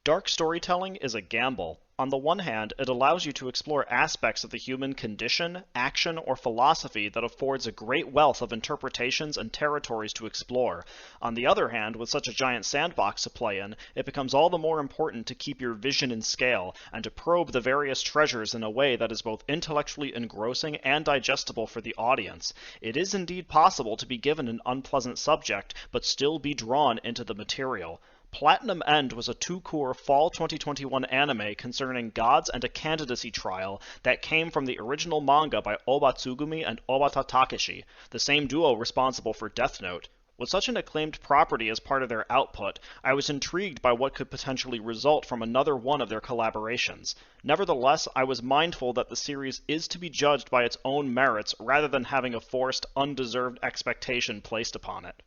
Dark storytelling is a gamble. On the one hand, it allows you to explore aspects of the human condition, action, or philosophy that affords a great wealth of interpretations and territories to explore. On the other hand, with such a giant sandbox to play in, it becomes all the more important to keep your vision in scale, and to probe the various treasures in a way that is both intellectually engrossing and digestible for the audience. It is indeed possible to be given an unpleasant subject, but still be drawn into the material. Platinum End was a two-cour fall 2021 anime concerning gods and a candidacy trial that came from the original manga by Oba Tsugumi and Obata Takeshi, the same duo responsible for Death Note. With such an acclaimed property as part of their output, I was intrigued by what could potentially result from another one of their collaborations. Nevertheless, I was mindful that the series is to be judged by its own merits rather than having a forced, undeserved expectation placed upon it.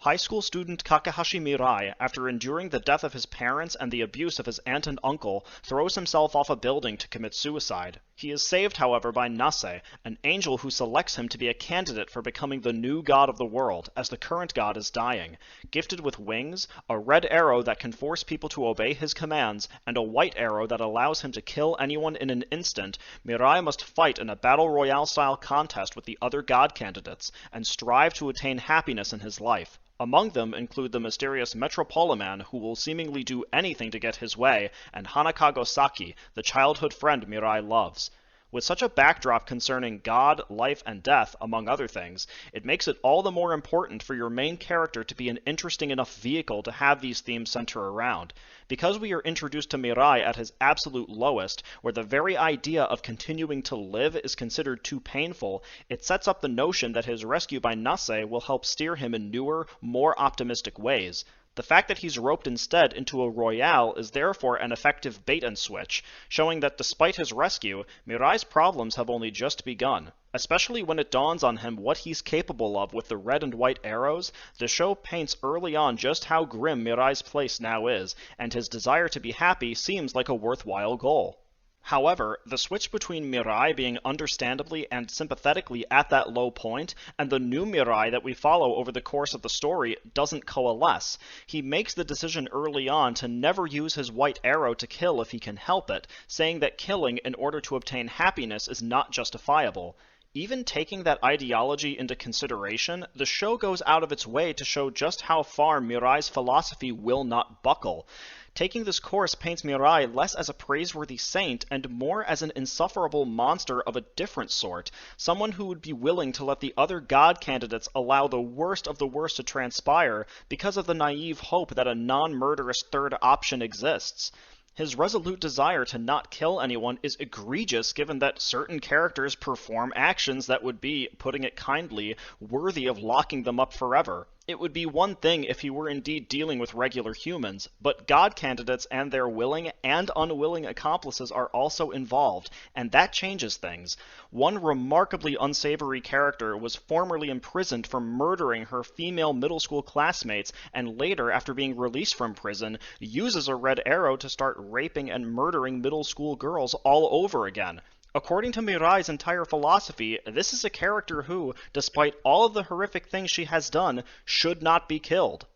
High school student Kakehashi Mirai, after enduring the death of his parents and the abuse of his aunt and uncle, throws himself off a building to commit suicide. He is saved, however, by Nase, an angel who selects him to be a candidate for becoming the new god of the world, as the current god is dying. Gifted with wings, a red arrow that can force people to obey his commands, and a white arrow that allows him to kill anyone in an instant, Mirai must fight in a battle royale-style contest with the other god candidates, and strive to attain happiness in his life. Among them include the mysterious Metropoliman, who will seemingly do anything to get his way, and Hanakago Saki, the childhood friend Mirai loves. With such a backdrop concerning God, life, and death, among other things, it makes it all the more important for your main character to be an interesting enough vehicle to have these themes center around. Because we are introduced to Mirai at his absolute lowest, where the very idea of continuing to live is considered too painful, it sets up the notion that his rescue by Nase will help steer him in newer, more optimistic ways. The fact that he's roped instead into a royale is therefore an effective bait and switch, showing that despite his rescue, Mirai's problems have only just begun. Especially when it dawns on him what he's capable of with the red and white arrows, the show paints early on just how grim Mirai's place now is, and his desire to be happy seems like a worthwhile goal. However, the switch between Mirai being understandably and sympathetically at that low point, and the new Mirai that we follow over the course of the story doesn't coalesce. He makes the decision early on to never use his white arrow to kill if he can help it, saying that killing in order to obtain happiness is not justifiable. Even taking that ideology into consideration, the show goes out of its way to show just how far Mirai's philosophy will not buckle. Taking this course paints Mirai less as a praiseworthy saint and more as an insufferable monster of a different sort, someone who would be willing to let the other god candidates allow the worst of the worst to transpire because of the naive hope that a non-murderous third option exists. His resolute desire to not kill anyone is egregious given that certain characters perform actions that would be, putting it kindly, worthy of locking them up forever. It would be one thing if he were indeed dealing with regular humans, but god candidates and their willing and unwilling accomplices are also involved, and that changes things. One remarkably unsavory character was formerly imprisoned for murdering her female middle school classmates, and later, after being released from prison, uses a red arrow to start raping and murdering middle school girls all over again. According to Mirai's entire philosophy, this is a character who, despite all of the horrific things she has done, should not be killed.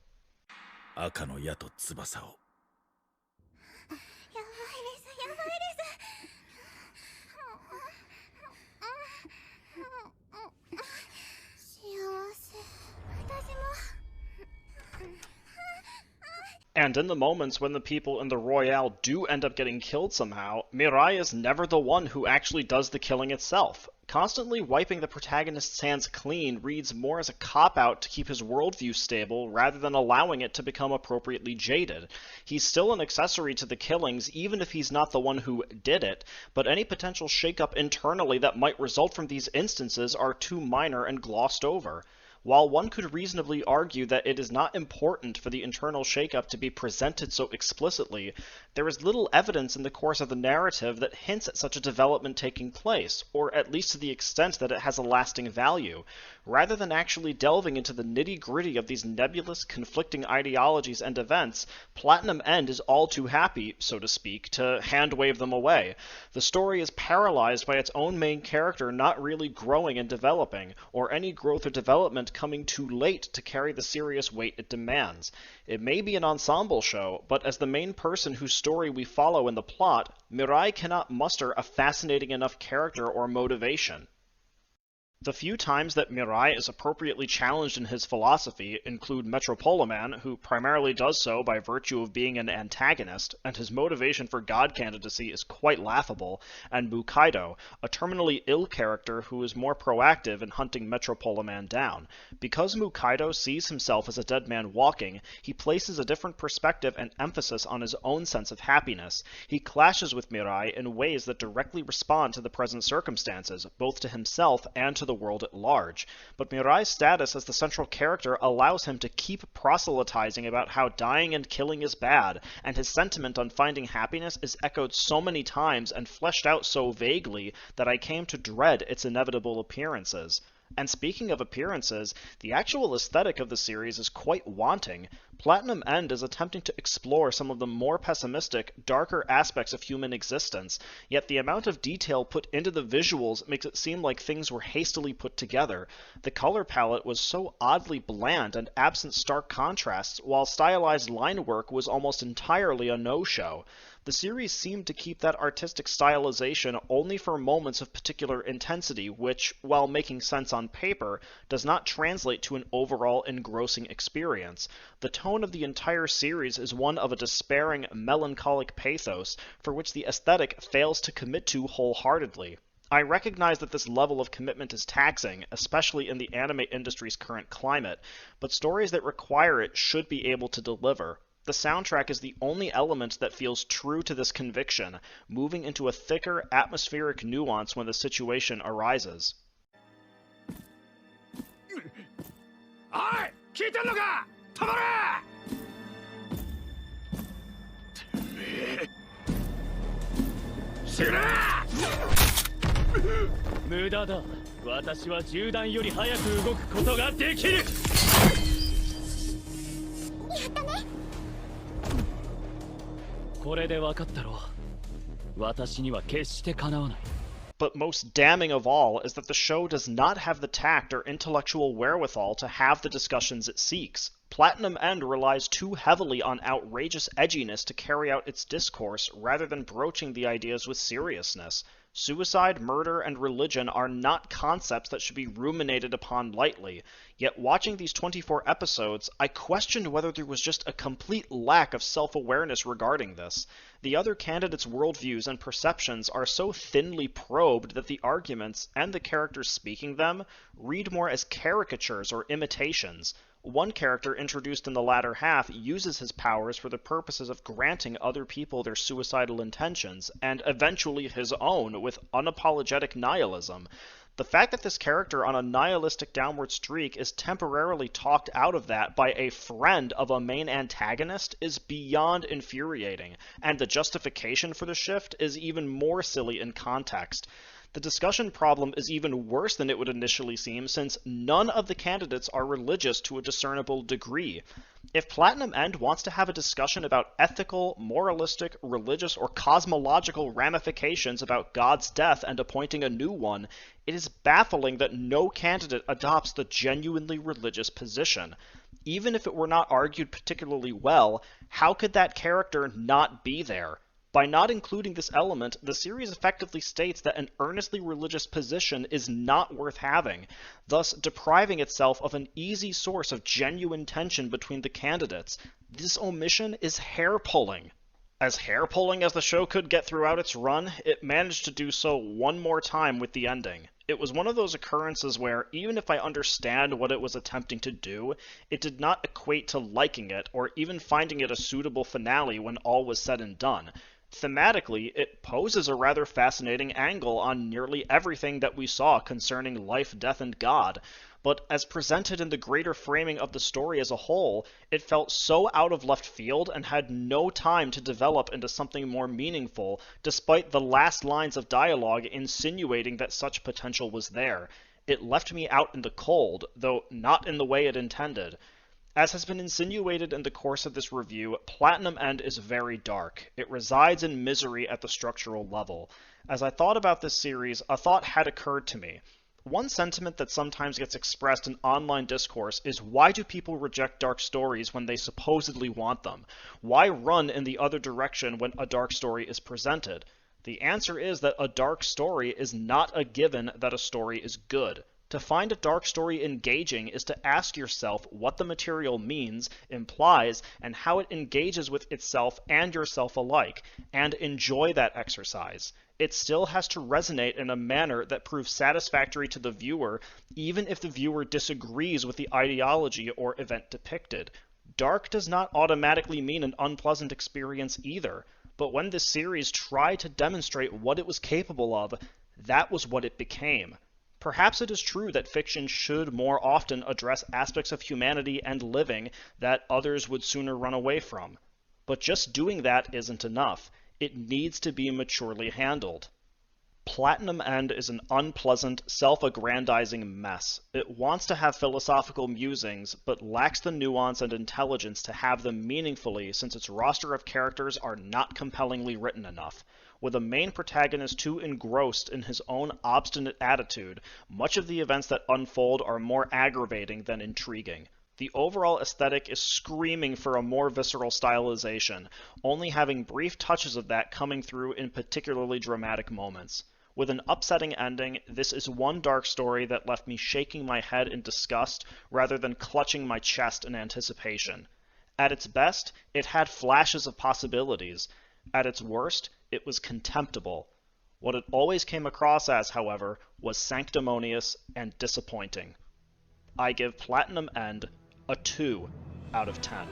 赤の矢と翼を。And in the moments when the people in the Royale do end up getting killed somehow, Mirai is never the one who actually does the killing itself. Constantly wiping the protagonist's hands clean reads more as a cop-out to keep his worldview stable rather than allowing it to become appropriately jaded. He's still an accessory to the killings even if he's not the one who did it, but any potential shakeup internally that might result from these instances are too minor and glossed over. While one could reasonably argue that it is not important for the internal shakeup to be presented so explicitly, there is little evidence in the course of the narrative that hints at such a development taking place, or at least to the extent that it has a lasting value. Rather than actually delving into the nitty-gritty of these nebulous, conflicting ideologies and events, Platinum End is all too happy, so to speak, to hand-wave them away. The story is paralyzed by its own main character not really growing and developing, or any growth or development coming too late to carry the serious weight it demands. It may be an ensemble show, but as the main person whose story we follow in the plot, Mirai cannot muster a fascinating enough character or motivation. The few times that Mirai is appropriately challenged in his philosophy include Metropoliman, who primarily does so by virtue of being an antagonist, and his motivation for god candidacy is quite laughable, and Mukaido, a terminally ill character who is more proactive in hunting Metropoliman down. Because Mukaido sees himself as a dead man walking, he places a different perspective and emphasis on his own sense of happiness. He clashes with Mirai in ways that directly respond to the present circumstances, both to himself and to the world at large, but Mirai's status as the central character allows him to keep proselytizing about how dying and killing is bad, and his sentiment on finding happiness is echoed so many times and fleshed out so vaguely that I came to dread its inevitable appearances. And speaking of appearances, the actual aesthetic of the series is quite wanting. Platinum End is attempting to explore some of the more pessimistic, darker aspects of human existence, yet the amount of detail put into the visuals makes it seem like things were hastily put together. The color palette was so oddly bland and absent stark contrasts, while stylized line work was almost entirely a no-show. The series seemed to keep that artistic stylization only for moments of particular intensity, which, while making sense on paper, does not translate to an overall engrossing experience. The tone of the entire series is one of a despairing, melancholic pathos, for which the aesthetic fails to commit to wholeheartedly. I recognize that this level of commitment is taxing, especially in the anime industry's current climate, but stories that require it should be able to deliver. The soundtrack is the only element that feels true to this conviction, moving into a thicker, atmospheric nuance when the situation arises. おい聞いてんのか止まれてめえ死ね無駄だ私は銃弾より早く動くことができるやったねこれで分かったろ私には決してかなわない But most damning of all is that the show does not have the tact or intellectual wherewithal to have the discussions it seeks. Platinum End relies too heavily on outrageous edginess to carry out its discourse rather than broaching the ideas with seriousness. Suicide, murder, and religion are not concepts that should be ruminated upon lightly, yet watching these 24 episodes, I questioned whether there was just a complete lack of self-awareness regarding this. The other candidates' worldviews and perceptions are so thinly probed that the arguments, and the characters speaking them, read more as caricatures or imitations. One character introduced in the latter half uses his powers for the purposes of granting other people their suicidal intentions, and eventually his own, with unapologetic nihilism. The fact that this character on a nihilistic downward streak is temporarily talked out of that by a friend of a main antagonist is beyond infuriating, and the justification for the shift is even more silly in context. The discussion problem is even worse than it would initially seem, since none of the candidates are religious to a discernible degree. If Platinum End wants to have a discussion about ethical, moralistic, religious, or cosmological ramifications about God's death and appointing a new one, it is baffling that no candidate adopts the genuinely religious position. Even if it were not argued particularly well, how could that character not be there? By not including this element, the series effectively states that an earnestly religious position is not worth having, thus depriving itself of an easy source of genuine tension between the candidates. This omission is hair-pulling. As hair-pulling as the show could get throughout its run, it managed to do so one more time with the ending. It was one of those occurrences where, even if I understand what it was attempting to do, it did not equate to liking it, or even finding it a suitable finale when all was said and done. Thematically, it poses a rather fascinating angle on nearly everything that we saw concerning life, death, and God, but as presented in the greater framing of the story as a whole, it felt so out of left field and had no time to develop into something more meaningful, despite the last lines of dialogue insinuating that such potential was there. It left me out in the cold, though not in the way it intended. As has been insinuated in the course of this review, Platinum End is very dark. It resides in misery at the structural level. As I thought about this series, a thought had occurred to me. One sentiment that sometimes gets expressed in online discourse is, why do people reject dark stories when they supposedly want them? Why run in the other direction when a dark story is presented? The answer is that a dark story is not a given that a story is good. To find a dark story engaging is to ask yourself what the material means, implies, and how it engages with itself and yourself alike, and enjoy that exercise. It still has to resonate in a manner that proves satisfactory to the viewer, even if the viewer disagrees with the ideology or event depicted. Dark does not automatically mean an unpleasant experience either, but when this series tried to demonstrate what it was capable of, that was what it became. Perhaps it is true that fiction should more often address aspects of humanity and living that others would sooner run away from. But just doing that isn't enough. It needs to be maturely handled. Platinum End is an unpleasant, self-aggrandizing mess. It wants to have philosophical musings, but lacks the nuance and intelligence to have them meaningfully, since its roster of characters are not compellingly written enough. With a main protagonist too engrossed in his own obstinate attitude, much of the events that unfold are more aggravating than intriguing. The overall aesthetic is screaming for a more visceral stylization, only having brief touches of that coming through in particularly dramatic moments. With an upsetting ending, this is one dark story that left me shaking my head in disgust rather than clutching my chest in anticipation. At its best, it had flashes of possibilities. At its worst, it was contemptible. What it always came across as, however, was sanctimonious and disappointing. I give Platinum End a 2 out of 10.